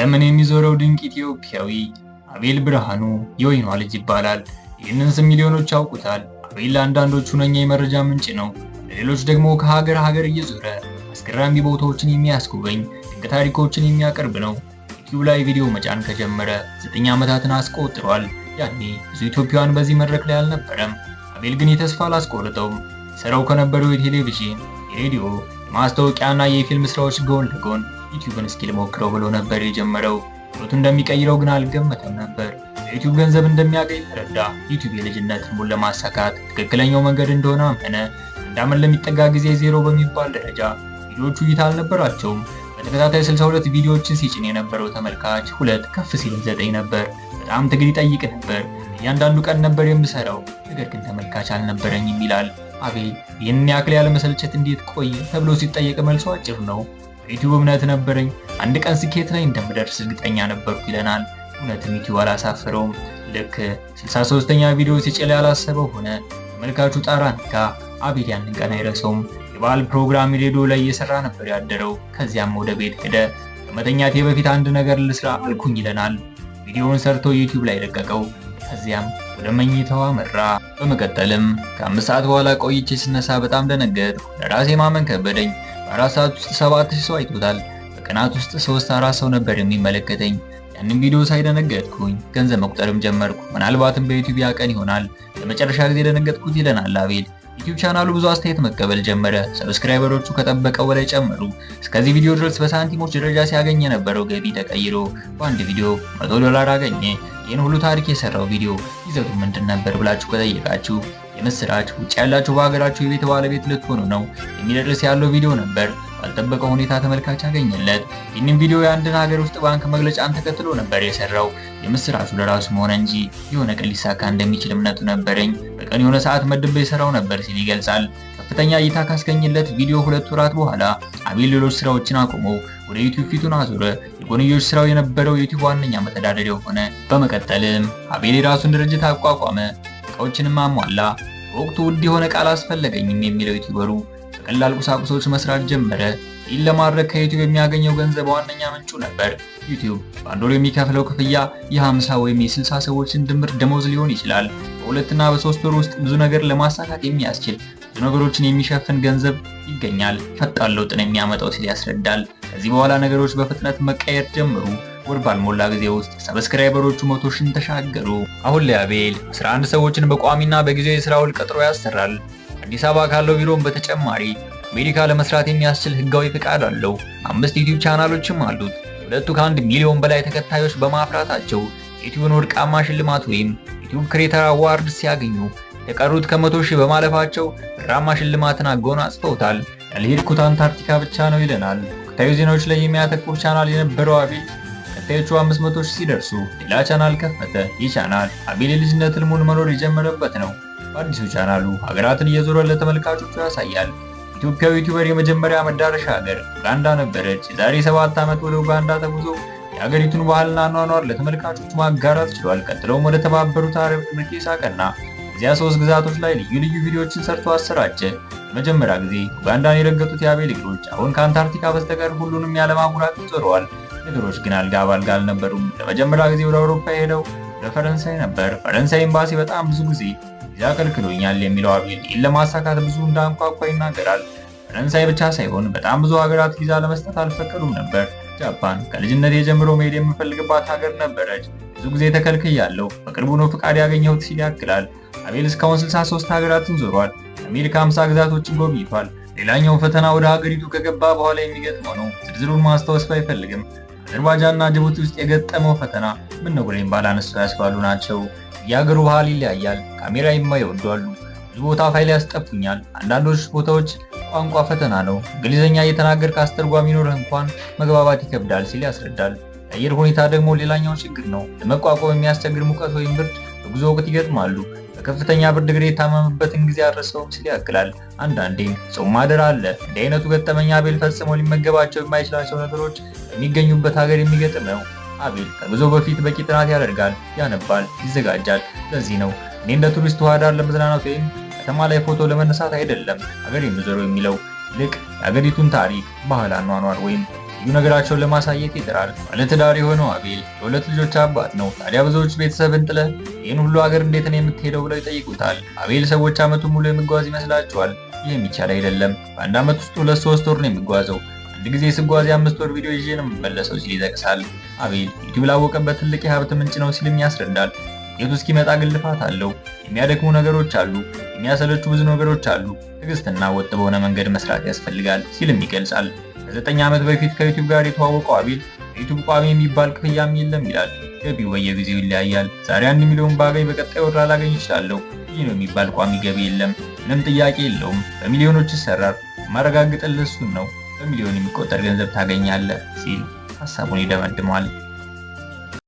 ዓለምን የሚዞረው ድንቅ ኢትዮጵያዊ አቤል ብርሃኑ የወይኗ ልጅ ይባላል። ይህንን ስም ሚሊዮኖች ያውቁታል። አቤል ለአንዳንዶቹ ሁነኛ የመረጃ ምንጭ ነው፣ ለሌሎች ደግሞ ከሀገር ሀገር እየዞረ አስገራሚ ቦታዎችን የሚያስጎበኝ ድንቅ ታሪኮችን የሚያቀርብ ነው። ዩቲዩብ ላይ ቪዲዮ መጫን ከጀመረ 9 ዓመታትን አስቆጥሯል። ያኔ ብዙ ኢትዮጵያውያን በዚህ መድረክ ላይ አልነበረም። አቤል ግን የተስፋ አላስቆረጠውም። ሰራው ከነበረው የቴሌቪዥን፣ የሬዲዮ፣ የማስታወቂያና የፊልም ስራዎች ጎን ለጎን ዩቲዩብን እስኪ ልሞክረው ብሎ ነበር የጀመረው። ህይወቱ እንደሚቀይረው ግን አልገመተም ነበር። በዩቲዩብ ገንዘብ እንደሚያገኝ ተረዳ። ዩቲዩብ የልጅነት ህልሙን ለማሳካት ትክክለኛው መንገድ እንደሆነ አመነ። አንድ ዓመት ለሚጠጋ ጊዜ ዜሮ በሚባል ደረጃ ቪዲዮዎቹ እይታ አልነበራቸውም። በተከታታይ 62 ቪዲዮዎችን ሲጭን የነበረው ተመልካች 2 ከፍ ሲል 9 ነበር። በጣም ትግል ይጠይቅ ነበር። እያንዳንዱ ቀን ነበር የምሰራው፣ ነገር ግን ተመልካች አልነበረኝም ይላል አቤል። ይህንን ያክል ያለ መሰልቸት እንዴት ቆየ ተብሎ ሲጠየቅ መልሶ አጭር ነው። በዩቲዩብ እምነት ነበረኝ፣ አንድ ቀን ስኬት ላይ እንደምደርስ እርግጠኛ ነበርኩ ይለናል። እውነትም ዩቲዩብ አላሳፈረውም። ልክ 63ኛ ቪዲዮ ሲጭል ያላሰበው ሆነ። ተመልካቹ ጣራ ነካ። አቤል ያንን ቀን አይረሳውም። የበዓል ፕሮግራም ሬዲዮ ላይ እየሰራ ነበር ያደረው። ከዚያም ወደ ቤት ሄደ። ከመተኛቴ በፊት አንድ ነገር ልስራ አልኩኝ ይለናል። ቪዲዮውን ሰርቶ ዩቲዩብ ላይ ለቀቀው። ከዚያም ወደ መኝታው አመራ። በመቀጠልም ከ5 ሰዓት በኋላ ቆይቼ ስነሳ በጣም ደነገጥኩ። ለራሴ ማመን ከበደኝ። በ4 ሰዓት ውስጥ 7000 ሰው አይቶታል። በቀናት ውስጥ 3-4 ሰው ነበር የሚመለከተኝ። ያንን ቪዲዮ ሳይደነገጥኩኝ ገንዘብ መቁጠርም ጀመርኩ። ምናልባትም በዩቲዩብ ያቀን ይሆናል ለመጨረሻ ጊዜ ደነገጥኩት ይለናል አቤል። ዩቲዩብ ቻናሉ ብዙ አስተያየት መቀበል ጀመረ። ሰብስክራይበሮቹ ከጠበቀው በላይ ጨመሩ። እስከዚህ ቪዲዮ ድረስ በሳንቲሞች ደረጃ ሲያገኝ የነበረው ገቢ ተቀይሮ በአንድ ቪዲዮ $100 አገኘ። ይህን ሁሉ ታሪክ የሰራው ቪዲዮ ይዘቱ ምንድን ነበር ብላችሁ ከጠየቃችሁ የምስራች፣ ውጭ ያላችሁ በሀገራችሁ የቤት ባለቤት ልትሆኑ ነው የሚል ርዕስ ያለው ቪዲዮ ነበር። ባልጠበቀው ሁኔታ ተመልካች አገኘለት። ይህንን ቪዲዮ የአንድን ሀገር ውስጥ ባንክ መግለጫን ተከትሎ ነበር የሰራው። የምስራቹ ለራሱ መሆን እንጂ የሆነ ቀን ሊሳካ እንደሚችል እምነቱ ነበረኝ። በቀን የሆነ ሰዓት መድቤ የሰራው ነበር ሲል ይገልጻል። ከፍተኛ እይታ ካስገኘለት ቪዲዮ 2 ወራት በኋላ አቤል ሌሎች ስራዎችን አቁሞ ወደ ዩቲዩብ ፊቱን አዞረ። የጎንዮሽ ስራው የነበረው ዩቲዩብ ዋነኛ መተዳደሪያው ሆነ። በመቀጠልም አቤል የራሱን ድርጅት አቋቋመ፣ እቃዎችንም አሟላ። በወቅቱ ውድ የሆነ ቃል አስፈለገኝም የሚለው ዩቲዩበሩ በቀላል ቁሳቁሶች መስራት ጀመረ። ይህን ለማድረግ ከዩቲዩብ የሚያገኘው ገንዘብ ዋነኛ ምንጩ ነበር። ዩቲዩብ በአንድ ወር የሚከፍለው ክፍያ የ50 ወይም የ60 ሰዎችን ድምር ደሞዝ ሊሆን ይችላል። በ2 እና በ3 ወር ውስጥ ብዙ ነገር ለማሳካት የሚያስችል ብዙ ነገሮችን የሚሸፍን ገንዘብ ይገኛል፣ ፈጣን ለውጥን የሚያመጣው ሲል ያስረዳል። ከዚህ በኋላ ነገሮች በፍጥነት መቀየር ጀመሩ። ወር ባልሞላ ጊዜ ውስጥ ሰብስክራይበሮቹ 100,000 ተሻገሩ። አሁን ላይ አቤል 11 ሰዎችን በቋሚና በጊዜያዊ የሥራ ውል ቀጥሮ ያሰራል። አዲስ አበባ ካለው ቢሮም በተጨማሪ አሜሪካ ለመስራት የሚያስችል ህጋዊ ፍቃድ አለው። 5 ዩቲዩብ ቻናሎችም አሉት። ሁለቱ ከ1 ሚሊዮን በላይ ተከታዮች በማፍራታቸው የዩቲዩብን ወርቃማ ሽልማት ወይም ዩቲዩብ ክሬተር አዋርድ ሲያገኙ፣ የተቀሩት ከ100,000 በማለፋቸው ብራማ ሽልማትን አጎናጽፈውታል። ያልሄድኩት አንታርክቲካ ብቻ ነው ይለናል። ወቅታዊ ዜናዎች ላይ የሚያተኩር ቻናል የነበረው አቤል ተከታዮቹ 500,000 ሲደርሱ ሌላ ቻናል ከፈተ። ይህ ቻናል አቤል የልጅነት ህልሙን መኖር የጀመረበት ነው። በአዲሱ ቻናሉ ሀገራትን እየዞረ ለተመልካቾቹ ያሳያል። ኢትዮጵያዊ ዩቲዩበር የመጀመሪያ መዳረሻ ሀገር ኡጋንዳ ነበረች። የዛሬ 7 ዓመት ወደ ኡጋንዳ ተጉዞ የሀገሪቱን ባህልና አኗኗር ለተመልካቾቹ ማጋራት ችሏል። ቀጥሎም ወደ ተባበሩት አረብ ኤሚሬትስ አቀና። እዚያ 3 ግዛቶች ላይ ልዩ ልዩ ቪዲዮዎችን ሰርቶ አሰራጨ። ለመጀመሪያ ጊዜ ኡጋንዳን የረገጡት የአቤል እግሮች አሁን ከአንታርክቲካ በስተቀር ሁሉንም የዓለም አህጉራትን ዞረዋል። ነገሮች ግን አልጋ ባልጋ አልነበሩም። ለመጀመሪያ ጊዜ ወደ አውሮፓ የሄደው ወደ ፈረንሳይ ነበር። ፈረንሳይ ኤምባሲ በጣም ብዙ ጊዜ ቪዛ ከልክሎኛል የሚለው አቤል ይህን ለማሳካት ብዙ እንዳንኳኳ ይናገራል። ፈረንሳይ ብቻ ሳይሆን በጣም ብዙ ሀገራት ቪዛ ለመስጠት አልፈቀዱም ነበር። ጃፓን ከልጅነቴ ጀምሮ መሄድ የምፈልግባት ሀገር ነበረች። ብዙ ጊዜ ተከልክያለሁ፣ በቅርቡ ነው ፍቃድ ያገኘሁት ሲል ያክላል። አቤል እስካሁን 63 ሀገራትን ዞሯል። አሜሪካ 50 ግዛቶችን ጎብኝቷል። ሌላኛው ፈተና ወደ ሀገሪቱ ከገባ በኋላ የሚገጥመው ነው። ዝርዝሩን ማስታወስ ባይፈልግም አዘርባይጃንና ጅቡቲ ውስጥ የገጠመው ፈተና ምን ነው ብለኝ ባላነሳው ያስባሉ ናቸው። የሀገሩ ባህል ይለያያል። ካሜራ የማይወዱ አሉ። ብዙ ቦታ ፋይል ያስጠፉኛል። አንዳንዶች ቦታዎች ቋንቋ ፈተና ነው። እንግሊዝኛ እየተናገርክ አስተርጓሚ ኖርህ እንኳን መግባባት ይከብዳል ሲል ያስረዳል። የአየር ሁኔታ ደግሞ ሌላኛው ችግር ነው። ለመቋቋም የሚያስቸግር ሙቀት ወይም ብርድ በጉዞ ወቅት ይገጥማሉ። በከፍተኛ ብርድ እግሬ የታመመበትን ጊዜ አልረሳውም ሲል ያክላል። አንዳንዴም ጾም ማደር አለ። እንዲህ አይነቱ ገጠመኝ አቤል ፈጽሞ ሊመገባቸው የማይችላቸው ነገሮች በሚገኙበት ሀገር የሚገጥም ነው። አቤል ከጉዞ በፊት በቂ ጥናት ያደርጋል፣ ያነባል፣ ይዘጋጃል። ለዚህ ነው እኔ እንደ ቱሪስት ውሃ ዳር ለመዝናናት ወይም ከተማ ላይ ፎቶ ለመነሳት አይደለም ሀገር የምዞረው የሚለው። ይልቅ የሀገሪቱን ታሪክ፣ ባህል፣ አኗኗር ወይም ልዩ ነገራቸውን ለማሳየት ይጥራል። ባለትዳር የሆነው አቤል የሁለት ልጆች አባት ነው። ታዲያ ብዙዎች ቤተሰብን ጥለህ ይህን ሁሉ ሀገር እንዴት ነው የምትሄደው ብለው ይጠይቁታል። አቤል ሰዎች ዓመቱን ሙሉ የሚጓዝ ይመስላቸዋል። ይህ የሚቻል አይደለም። በአንድ ዓመት ውስጥ 2-3 ወር ነው የሚጓዘው። አንድ ጊዜ ስጓዝ የ5 ወር ቪዲዮ ይዤ ነው የምመለሰው ሲል ይጠቅሳል። አቤል ዩቲዩብ ላወቀበት ትልቅ የሀብት ምንጭ ነው ሲልም ያስረዳል። ውጤቱ እስኪመጣ ግን ልፋት አለው። የሚያደክሙ ነገሮች አሉ፣ የሚያሰለቹ ብዙ ነገሮች አሉ። ትዕግስትና ወጥ በሆነ መንገድ መስራት ያስፈልጋል ሲልም ይገልጻል። ከ9 ዓመት በፊት ከዩቲዩብ ጋር የተዋወቀው አቤል በዩቲዩብ ቋሚ የሚባል ክፍያም የለም ይላል። ገቢው በየጊዜው ይለያያል። ዛሬ 1 ሚሊዮን ባገኝ በቀጣይ ወር ላገኝ እችላለሁ። ይህ ነው የሚባል ቋሚ ገቢ የለም። ምንም ጥያቄ የለውም። በሚሊዮኖች ይሰራል። ማረጋግጥልህ እሱን ነው። በሚሊዮን የሚቆጠር ገንዘብ ታገኛለህ ሲል ሀሳቡን ይደመድማል።